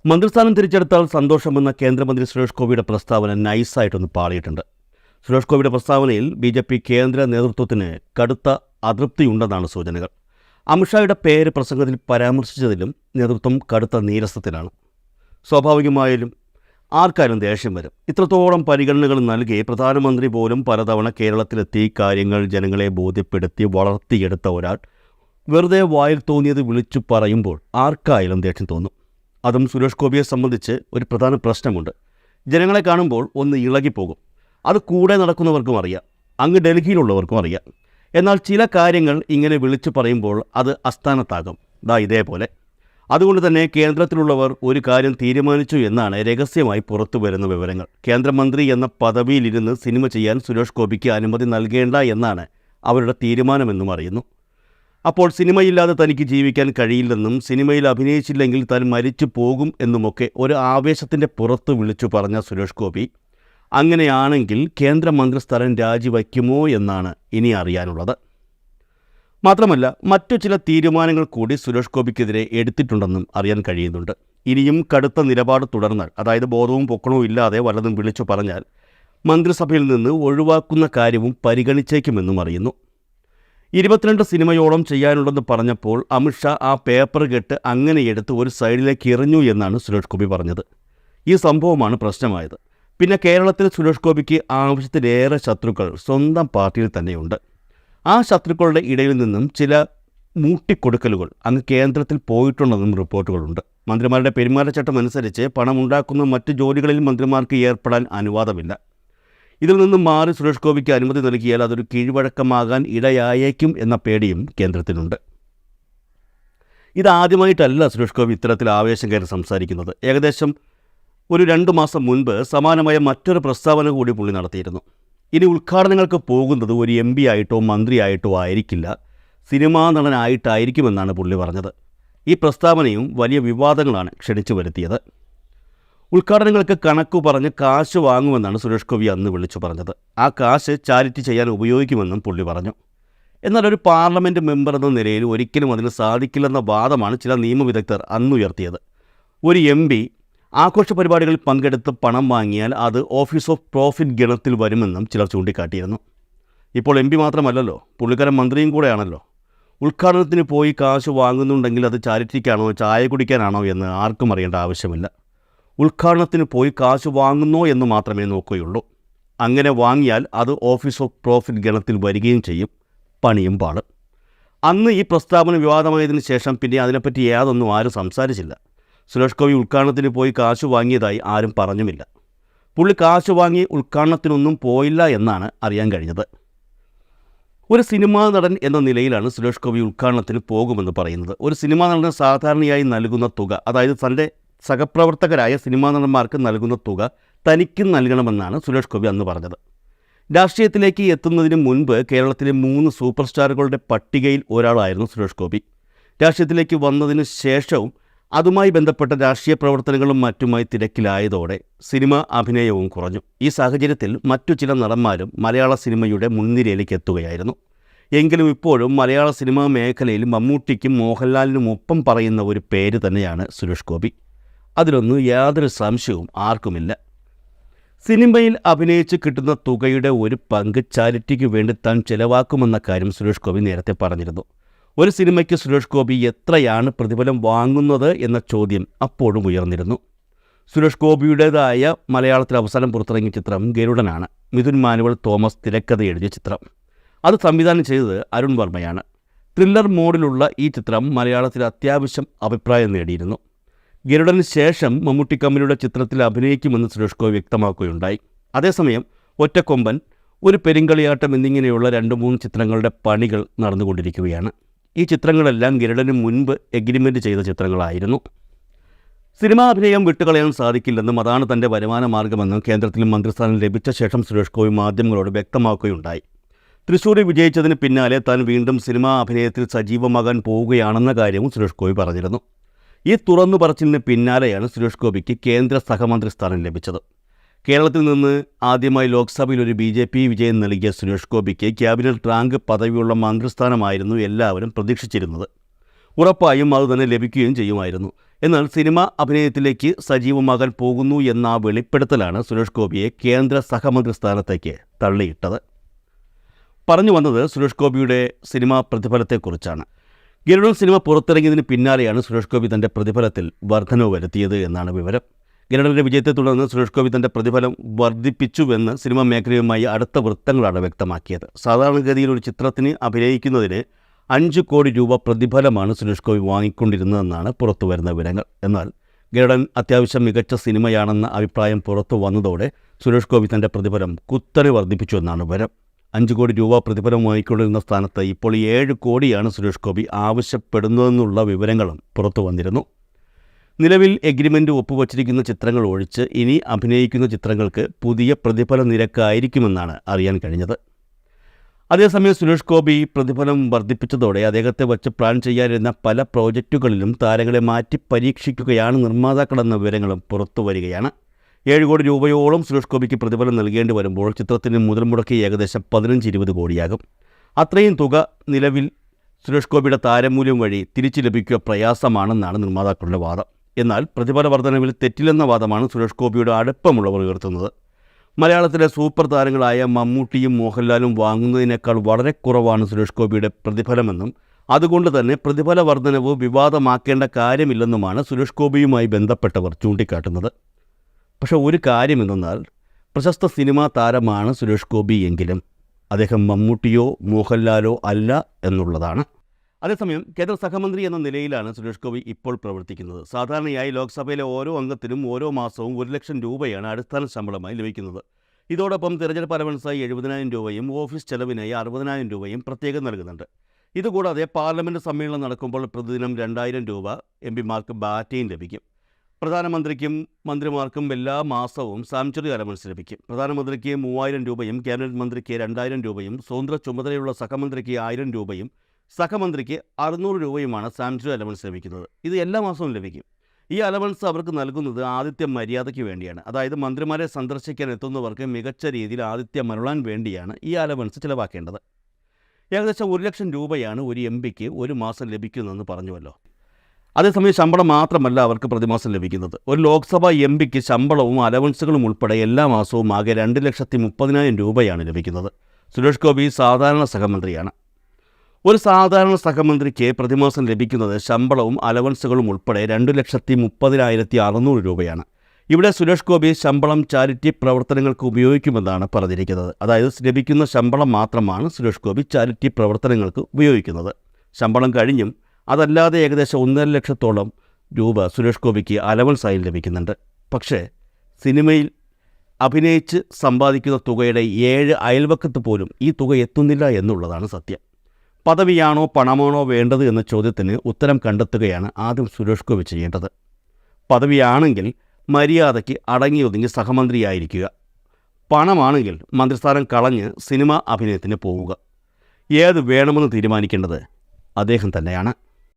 മന്ത്രിസ്ഥാനം തിരിച്ചെടുത്താൽ സന്തോഷമെന്ന കേന്ദ്രമന്ത്രി സുരേഷ് ഗോപിയുടെ പ്രസ്താവന നൈസായിട്ടൊന്ന് പാളിയിട്ടുണ്ട്. സുരേഷ് ഗോപിയുടെ പ്രസ്താവനയിൽ ബി.ജെ.പി. കേന്ദ്ര നേതൃത്വത്തിന് കടുത്ത അതൃപ്തിയുണ്ടെന്നാണ് സൂചനകൾ. അമിത്ഷായുടെ പേര് പ്രസംഗത്തിൽ പരാമർശിച്ചതിലും നേതൃത്വം കടുത്ത നീരസത്തിലാണ്. സ്വാഭാവികമായാലും ആർക്കാരും ദേഷ്യം വരും. ഇത്രത്തോളം പരിഗണനകൾ നൽകി പ്രധാനമന്ത്രി പോലും പലതവണ കേരളത്തിലെത്തി കാര്യങ്ങൾ ജനങ്ങളെ ബോധ്യപ്പെടുത്തി വളർത്തിയെടുത്ത ഒരാൾ വെറുതെ വായിൽ തോന്നിയത് വിളിച്ചു പറയുമ്പോൾ ആർക്കായാലും ദേഷ്യം തോന്നും. അതും സുരേഷ് ഗോപിയെ സംബന്ധിച്ച് ഒരു പ്രധാന പ്രശ്നമുണ്ട്. ജനങ്ങളെ കാണുമ്പോൾ ഒന്ന് ഇളകിപ്പോകും. അത് കൂടെ നടക്കുന്നവർക്കും അറിയാം, അങ്ങ് ഡൽഹിയിലുള്ളവർക്കും അറിയാം. എന്നാൽ ചില കാര്യങ്ങൾ ഇങ്ങനെ വിളിച്ചു പറയുമ്പോൾ അത് അസ്ഥാനത്താകും. ഇതേപോലെ. അതുകൊണ്ട് തന്നെ കേന്ദ്രത്തിലുള്ളവർ ഒരു കാര്യം തീരുമാനിച്ചു എന്നാണ് രഹസ്യമായി പുറത്തു വരുന്ന വിവരങ്ങൾ. കേന്ദ്രമന്ത്രി എന്ന പദവിയിലിരുന്ന് സിനിമ ചെയ്യാൻ സുരേഷ് ഗോപിക്ക് അനുമതി നൽകേണ്ട എന്നാണ് അവരുടെ തീരുമാനമെന്നും അറിയുന്നു. അപ്പോൾ സിനിമയില്ലാതെ തനിക്ക് ജീവിക്കാൻ കഴിയില്ലെന്നും സിനിമയിൽ അഭിനയിച്ചില്ലെങ്കിൽ താൻ മരിച്ചു പോകും എന്നുമൊക്കെ ഒരു ആവേശത്തിൻ്റെ പുറത്ത് വിളിച്ചു പറഞ്ഞ സുരേഷ് ഗോപി അങ്ങനെയാണെങ്കിൽ കേന്ദ്രമന്ത്രിസ്ഥാനം രാജിവയ്ക്കുമോ എന്നാണ് ഇനി അറിയാനുള്ളത്. മാത്രമല്ല മറ്റു ചില തീരുമാനങ്ങൾ കൂടി സുരേഷ് ഗോപിക്കെതിരെ എടുത്തിട്ടുണ്ടെന്നും അറിയാൻ കഴിയുന്നുണ്ട്. ഇനിയും കടുത്ത നിലപാട് തുടർന്നാൽ, അതായത് ബോധവും പൊക്കണവും ഇല്ലാതെ വല്ലതും വിളിച്ചു പറഞ്ഞാൽ മന്ത്രിസഭയിൽ നിന്ന് ഒഴിവാക്കുന്ന കാര്യവും പരിഗണിച്ചേക്കുമെന്നും അറിയുന്നു. 22 സിനിമയോളം ചെയ്യാനുണ്ടെന്ന് പറഞ്ഞപ്പോൾ അമിത്ഷാ ആ പേപ്പർ കെട്ട് അങ്ങനെ എടുത്ത് ഒരു സൈഡിലേക്ക് എറിഞ്ഞു എന്നാണ് സുരേഷ് ഗോപി പറഞ്ഞത്. ഈ സംഭവമാണ് പ്രശ്നമായത്. പിന്നെ കേരളത്തിൽ സുരേഷ് ഗോപിക്ക് ആവശ്യത്തിലേറെ ശത്രുക്കൾ സ്വന്തം പാർട്ടിയിൽ തന്നെയുണ്ട്. ആ ശത്രുക്കളുടെ ഇടയിൽ നിന്നും ചില മൂട്ടിക്കൊടുക്കലുകൾ അങ്ങ് കേന്ദ്രത്തിൽ പോയിട്ടുണ്ടെന്നും റിപ്പോർട്ടുകളുണ്ട്. മന്ത്രിമാരുടെ പെരുമാറ്റച്ചട്ടം അനുസരിച്ച് പണമുണ്ടാക്കുന്ന മറ്റ് ജോലികളിൽ മന്ത്രിമാർക്ക് ഏർപ്പെടാൻ അനുവാദമില്ല. ഇതിൽ നിന്നും മാറി സുരേഷ് ഗോപിക്ക് അനുമതി നൽകിയാൽ അതൊരു കീഴ്വഴക്കമാകാൻ ഇടയായേക്കും എന്ന പേടിയും കേന്ദ്രത്തിനുണ്ട്. ഇതാദ്യമായിട്ടല്ല സുരേഷ് ഗോപി ഇത്തരത്തിൽ ആവേശം കയറി സംസാരിക്കുന്നത്. ഏകദേശം ഒരു 2 മാസം മുൻപ് സമാനമായ മറ്റൊരു പ്രസ്താവന കൂടി പുള്ളി നടത്തിയിരുന്നു. ഇനി ഉദ്ഘാടനങ്ങൾക്ക് പോകുന്നത് ഒരു MP ആയിട്ടോ മന്ത്രിയായിട്ടോ ആയിരിക്കില്ല, സിനിമാ നടനായിട്ടായിരിക്കുമെന്നാണ് പുള്ളി പറഞ്ഞത്. ഈ പ്രസ്താവനയും വലിയ വിവാദങ്ങളാണ് ക്ഷണിച്ചു വരുത്തിയത്. ഉദ്ഘാടനങ്ങൾക്ക് കണക്കു പറഞ്ഞ് കാശ് വാങ്ങുമെന്നാണ് സുരേഷ് ഗോപി അന്ന് വിളിച്ചു പറഞ്ഞത്. ആ കാശ് ചാരിറ്റി ചെയ്യാൻ ഉപയോഗിക്കുമെന്നും പുള്ളി പറഞ്ഞു. എന്നാൽ ഒരു പാർലമെൻറ്റ് മെമ്പർ എന്ന നിലയിൽ ഒരിക്കലും അതിന് സാധിക്കില്ലെന്ന വാദമാണ് ചില നിയമവിദഗ്ധർ അന്ന് ഉയർത്തിയത്. ഒരു MP ആഘോഷ പരിപാടികളിൽ പങ്കെടുത്ത് പണം വാങ്ങിയാൽ അത് ഓഫീസ് ഓഫ് പ്രോഫിറ്റ് ഗണത്തിൽ വരുമെന്നും ചിലർ ചൂണ്ടിക്കാട്ടിയിരുന്നു. ഇപ്പോൾ MP മാത്രമല്ലല്ലോ, പുള്ളിക്കാരൻ മന്ത്രിയും കൂടെയാണല്ലോ. ഉദ്ഘാടനത്തിന് പോയി കാശ് വാങ്ങുന്നുണ്ടെങ്കിൽ അത് ചാരിറ്റിക്കാണോ ചായ കുടിക്കാനാണോ എന്ന് ആർക്കും അറിയേണ്ട ആവശ്യമില്ല. ഉദ്ഘാടനത്തിന് പോയി കാശ് വാങ്ങുന്നോ എന്ന് മാത്രമേ നോക്കുകയുള്ളൂ. അങ്ങനെ വാങ്ങിയാൽ അത് ഓഫീസ് ഓഫ് പ്രോഫിറ്റ് ഗണത്തിൽ വരികയും ചെയ്യും, പണിയും പാടും. അന്ന് ഈ പ്രസ്താവന വിവാദമായതിനു ശേഷം പിന്നെ അതിനെപ്പറ്റി യാതൊന്നും ആരും സംസാരിച്ചില്ല. സുരേഷ് ഗോപി ഉദ്ഘാടനത്തിന് പോയി കാശ് വാങ്ങിയതായി ആരും പറഞ്ഞുമില്ല. പുള്ളി കാശ് വാങ്ങി ഉദ്ഘാടനത്തിനൊന്നും പോയില്ല എന്നാണ് അറിയാൻ കഴിഞ്ഞത്. ഒരു സിനിമാ നടൻ എന്ന നിലയിലാണ് സുരേഷ് ഗോപി ഉദ്ഘാടനത്തിന് പോകുമെന്ന് പറയുന്നത്. ഒരു സിനിമാ നടന് സാധാരണയായി നൽകുന്ന തുക, അതായത് തൻ്റെ സഹപ്രവർത്തകരായ സിനിമാ നടന്മാർക്ക് നൽകുന്ന തുക തനിക്കും നൽകണമെന്നാണ് സുരേഷ് ഗോപി അന്ന് പറഞ്ഞത്. രാഷ്ട്രീയത്തിലേക്ക് എത്തുന്നതിന് മുൻപ് കേരളത്തിലെ 3 സൂപ്പർ സ്റ്റാറുകളുടെ പട്ടികയിൽ ഒരാളായിരുന്നു സുരേഷ് ഗോപി. രാഷ്ട്രീയത്തിലേക്ക് വന്നതിന് ശേഷവും അതുമായി ബന്ധപ്പെട്ട രാഷ്ട്രീയ പ്രവർത്തനങ്ങളും മറ്റുമായി തിരക്കിലായതോടെ സിനിമ അഭിനയവും കുറഞ്ഞു. ഈ സാഹചര്യത്തിൽ മറ്റു ചില നടന്മാരും മലയാള സിനിമയുടെ മുൻനിരയിലേക്ക് എത്തുകയായിരുന്നു. എങ്കിലും ഇപ്പോഴും മലയാള സിനിമാ മേഖലയിൽ മമ്മൂട്ടിക്കും മോഹൻലാലിനും ഒപ്പം പറയുന്ന ഒരു പേര് തന്നെയാണ് സുരേഷ് ഗോപി. അതിലൊന്നും യാതൊരു സംശയവും ആർക്കുമില്ല. സിനിമയിൽ അഭിനയിച്ച് കിട്ടുന്ന തുകയുടെ ഒരു പങ്ക് ചാരിറ്റിക്ക് വേണ്ടി താൻ ചെലവാക്കുമെന്ന കാര്യം സുരേഷ് ഗോപി നേരത്തെ പറഞ്ഞിരുന്നു. ഒരു സിനിമയ്ക്ക് സുരേഷ് ഗോപി എത്രയാണ് പ്രതിഫലം വാങ്ങുന്നത് എന്ന ചോദ്യം അപ്പോഴും ഉയർന്നിരുന്നു. സുരേഷ് ഗോപിയുടേതായ മലയാളത്തിൽ അവസാനം പുറത്തിറങ്ങിയ ചിത്രം ഗരുഡനാണ്. മിഥുൻ മാനുവൽ തോമസ് തിരക്കഥ എഴുതിയ ചിത്രം. അത് സംവിധാനം ചെയ്തത് അരുൺ വർമ്മയാണ്. ത്രില്ലർ മോഡിലുള്ള ഈ ചിത്രം മലയാളത്തിൽ അത്യാവശ്യം അഭിപ്രായം നേടിയിരുന്നു. ഗരുഡന് ശേഷം മമ്മൂട്ടി കമ്പനിയുടെ ചിത്രത്തിൽ അഭിനയിക്കുമെന്ന് സുരേഷ് ഗോപി വ്യക്തമാക്കുകയുണ്ടായി. അതേസമയം ഒറ്റക്കൊമ്പൻ, ഒരു പെരിങ്കളിയാട്ടം എന്നിങ്ങനെയുള്ള 2-3 ചിത്രങ്ങളുടെ പണികൾ നടന്നുകൊണ്ടിരിക്കുകയാണ്. ഈ ചിത്രങ്ങളെല്ലാം ഗരുഡന് മുൻപ് എഗ്രിമെൻ്റ് ചെയ്ത ചിത്രങ്ങളായിരുന്നു. സിനിമാ അഭിനയം വിട്ടുകളയാൻ സാധിക്കില്ലെന്നും അതാണ് തൻ്റെ വരുമാന മാർഗമെന്നും കേന്ദ്രത്തിൽ മന്ത്രിസ്ഥാനം ലഭിച്ച ശേഷം സുരേഷ് ഗോപി മാധ്യമങ്ങളോട് വ്യക്തമാക്കുകയുണ്ടായി. തൃശ്ശൂരിൽ വിജയിച്ചതിന് പിന്നാലെ താൻ വീണ്ടും സിനിമാ അഭിനയത്തിൽ സജീവമാകാൻ പോവുകയാണെന്ന കാര്യവും സുരേഷ് ഗോപി പറഞ്ഞിരുന്നു. ഈ തുറന്നു പറച്ചിലിന് പിന്നാലെയാണ് സുരേഷ് ഗോപിക്ക് കേന്ദ്ര സഹമന്ത്രി സ്ഥാനം ലഭിച്ചത്. കേരളത്തിൽ നിന്ന് ആദ്യമായി ലോക്സഭയിൽ ഒരു BJP വിജയം നൽകിയ സുരേഷ് ഗോപിക്ക് ക്യാബിനറ്റ് റാങ്ക് പദവിയുള്ള മന്ത്രിസ്ഥാനമായിരുന്നു എല്ലാവരും പ്രതീക്ഷിച്ചിരുന്നത്. ഉറപ്പായും അതുതന്നെ ലഭിക്കുകയും ചെയ്യുമായിരുന്നു. എന്നാൽ സിനിമ അഭിനയത്തിലേക്ക് സജീവമാകാൻ പോകുന്നു എന്ന വെളിപ്പെടുത്തലാണ് സുരേഷ് ഗോപിയെ കേന്ദ്ര സഹമന്ത്രി സ്ഥാനത്തേക്ക് തള്ളിയിട്ടത്. പറഞ്ഞു വന്നത് സുരേഷ് ഗോപിയുടെ സിനിമാ പ്രതിഫലത്തെക്കുറിച്ചാണ്. ഗരുഡൻ സിനിമ പുറത്തിറങ്ങിയതിന് പിന്നാലെയാണ് സുരേഷ് ഗോപി തൻ്റെ പ്രതിഫലത്തിൽ വർധനവ് വരുത്തിയത് എന്നാണ് വിവരം. ഗരുഡൻ്റെ വിജയത്തെ തുടർന്ന് സുരേഷ് ഗോപി തൻ്റെ പ്രതിഫലം വർദ്ധിപ്പിച്ചുവെന്ന് സിനിമാ മേഖലയുമായി അടുത്ത വൃത്തങ്ങളാണ് വ്യക്തമാക്കിയത്. സാധാരണഗതിയിൽ ഒരു ചിത്രത്തിന് അഭിനയിക്കുന്നതിന് 5 കോടി രൂപ പ്രതിഫലമാണ് സുരേഷ് ഗോപി വാങ്ങിക്കൊണ്ടിരുന്നതെന്നാണ് പുറത്തുവരുന്ന വിവരങ്ങൾ. എന്നാൽ ഗരുഡൻ അത്യാവശ്യം മികച്ച സിനിമയാണെന്ന അഭിപ്രായം പുറത്തു വന്നതോടെ സുരേഷ് ഗോപി തൻ്റെ പ്രതിഫലം കുത്തനെ വർദ്ധിപ്പിച്ചു എന്നാണ് വിവരം. 5 കോടി രൂപ പ്രതിഫലം വാങ്ങിക്കൊണ്ടിരുന്ന സ്ഥാനത്ത് ഇപ്പോൾ 7 കോടിയാണ് സുരേഷ് ഗോപി ആവശ്യപ്പെടുന്നതെന്നുള്ള വിവരങ്ങളും പുറത്തു വന്നിരുന്നു. നിലവിൽ എഗ്രിമെൻ്റ് ഒപ്പുവച്ചിരിക്കുന്ന ചിത്രങ്ങൾ ഒഴിച്ച് ഇനി അഭിനയിക്കുന്ന ചിത്രങ്ങൾക്ക് പുതിയ പ്രതിഫല നിരക്കായിരിക്കുമെന്നാണ് അറിയാൻ കഴിഞ്ഞത്. അതേസമയം സുരേഷ് ഗോപി പ്രതിഫലം വർദ്ധിപ്പിച്ചതോടെ അദ്ദേഹത്തെ വച്ച് പ്ലാൻ ചെയ്യാനിരുന്ന പല പ്രോജക്റ്റുകളിലും താരങ്ങളെ മാറ്റി പരീക്ഷിക്കുകയാണ് നിർമ്മാതാക്കളെന്ന വിവരങ്ങളും പുറത്തു വരികയാണ്. 7 കോടി രൂപയോളം സുരേഷ് ഗോപിക്ക് പ്രതിഫലം നൽകേണ്ടി വരുമ്പോൾ ചിത്രത്തിന് മുതൽ മുടക്കി ഏകദേശം 15-20 കോടിയാകും. അത്രയും തുക നിലവിൽ സുരേഷ് ഗോപിയുടെ താരമൂല്യം വഴി തിരിച്ചു ലഭിക്കുക പ്രയാസമാണെന്നാണ് നിർമ്മാതാക്കളുടെ വാദം. എന്നാൽ പ്രതിഫല വർധനവിൽ തെറ്റില്ലെന്ന വാദമാണ് സുരേഷ് ഗോപിയുടെ അടുപ്പമുള്ളവർ ഉയർത്തുന്നത്. മലയാളത്തിലെ സൂപ്പർ താരങ്ങളായ മമ്മൂട്ടിയും മോഹൻലാലും വാങ്ങുന്നതിനേക്കാൾ വളരെ കുറവാണ് സുരേഷ് ഗോപിയുടെ പ്രതിഫലമെന്നും അതുകൊണ്ട് തന്നെ പ്രതിഫല വർധനവ് വിവാദമാക്കേണ്ട കാര്യമില്ലെന്നുമാണ് സുരേഷ് ഗോപിയുമായി ബന്ധപ്പെട്ടവർ ചൂണ്ടിക്കാട്ടുന്നത്. പക്ഷേ ഒരു കാര്യമെന്നാൽ പ്രശസ്ത സിനിമാ താരമാണ് സുരേഷ് ഗോപി എങ്കിലും അദ്ദേഹം മമ്മൂട്ടിയോ മോഹൻലാലോ അല്ല എന്നുള്ളതാണ്. അതേസമയം കേന്ദ്ര സഹമന്ത്രി എന്ന നിലയിലാണ് സുരേഷ് ഗോപി ഇപ്പോൾ പ്രവർത്തിക്കുന്നത്. സാധാരണയായി ലോക്സഭയിലെ ഓരോ അംഗത്തിനും ഓരോ മാസവും 1 ലക്ഷം രൂപയാണ് അടിസ്ഥാന ശമ്പളമായി ലഭിക്കുന്നത്. ഇതോടൊപ്പം തിരഞ്ഞെടുപ്പ് അലവൻസായി 70,000 രൂപയും ഓഫീസ് ചെലവിനായി 60,000 രൂപയും പ്രത്യേകം നൽകുന്നുണ്ട്. ഇതുകൂടാതെ പാർലമെൻറ്റ് സമ്മേളനം നടക്കുമ്പോൾ പ്രതിദിനം 2,000 രൂപ എംപിമാർക്ക് ബാറ്റയും ലഭിക്കും. പ്രധാനമന്ത്രിക്കും മന്ത്രിമാർക്കും എല്ലാ മാസവും സാങ്ച്വറി അലവൻസ് ലഭിക്കും. പ്രധാനമന്ത്രിക്ക് 3,000 രൂപയും ക്യാബിനറ്റ് മന്ത്രിക്ക് 2,000 രൂപയും സ്വതന്ത്ര ചുമതലയുള്ള സഹമന്ത്രിക്ക് 1,000 രൂപയും സഹമന്ത്രിക്ക് 600 രൂപയുമാണ് സാങ്ച്വറി അലവൻസ് ലഭിക്കുന്നത്. ഇത് എല്ലാ മാസവും ലഭിക്കും. ഈ അലവൻസ് അവർക്ക് നൽകുന്നത് ആതിഥ്യ മര്യാദയ്ക്ക് വേണ്ടിയാണ്. അതായത് മന്ത്രിമാരെ സന്ദർശിക്കാൻ എത്തുന്നവർക്ക് മികച്ച രീതിയിൽ ആതിഥ്യം അരുളാൻ വേണ്ടിയാണ് ഈ അലവൻസ് ചിലവാക്കേണ്ടത്. ഏകദേശം 1 ലക്ഷം രൂപയാണ് ഒരു എംപിക്ക് ഒരു മാസം ലഭിക്കുന്നതെന്ന് പറഞ്ഞുവല്ലോ. അതേസമയം ശമ്പളം മാത്രമല്ല അവർക്ക് പ്രതിമാസം ലഭിക്കുന്നത്. ഒരു ലോക്സഭാ എംപിക്ക് ശമ്പളവും അലവൻസുകളും ഉൾപ്പെടെ എല്ലാ മാസവും ആകെ 2,30,000 രൂപയാണ് ലഭിക്കുന്നത്. സുരേഷ് ഗോപി സാധാരണ സഹമന്ത്രിയാണ്. ഒരു സാധാരണ സഹമന്ത്രിക്ക് പ്രതിമാസം ലഭിക്കുന്നത് ശമ്പളവും അലവൻസുകളും ഉൾപ്പെടെ 2,30,600 രൂപയാണ്. ഇവിടെ സുരേഷ് ഗോപി ശമ്പളം ചാരിറ്റി പ്രവർത്തനങ്ങൾക്ക് ഉപയോഗിക്കുമെന്നാണ് പറഞ്ഞിരിക്കുന്നത്. അതായത് ലഭിക്കുന്ന ശമ്പളം മാത്രമാണ് സുരേഷ് ഗോപി ചാരിറ്റി പ്രവർത്തനങ്ങൾക്ക് ഉപയോഗിക്കുന്നത്. ശമ്പളം കഴിഞ്ഞും അതല്ലാതെ ഏകദേശം 1.5 ലക്ഷത്തോളം രൂപ സുരേഷ് ഗോപിക്ക് അലവൻസായി ലഭിക്കുന്നുണ്ട്. പക്ഷേ സിനിമയിൽ അഭിനയിച്ച് സമ്പാദിക്കുന്ന തുകയുടെ 7 അയൽവക്കത്ത് പോലും ഈ തുക എത്തുന്നില്ല എന്നുള്ളതാണ് സത്യം. പദവിയാണോ പണമാണോ വേണ്ടത് എന്ന ചോദ്യത്തിന് ഉത്തരം കണ്ടെത്തുകയാണ് ആദ്യം സുരേഷ് ഗോപി ചെയ്യേണ്ടത്. പദവിയാണെങ്കിൽ മര്യാദയ്ക്ക് അടങ്ങിയൊതുങ്ങി സഹമന്ത്രിയായിരിക്കുക. പണമാണെങ്കിൽ മന്ത്രിസ്ഥാനം കളഞ്ഞ് സിനിമ അഭിനയത്തിന് പോവുക. ഏത് വേണമെന്ന് തീരുമാനിക്കേണ്ടത് അദ്ദേഹം തന്നെയാണ്.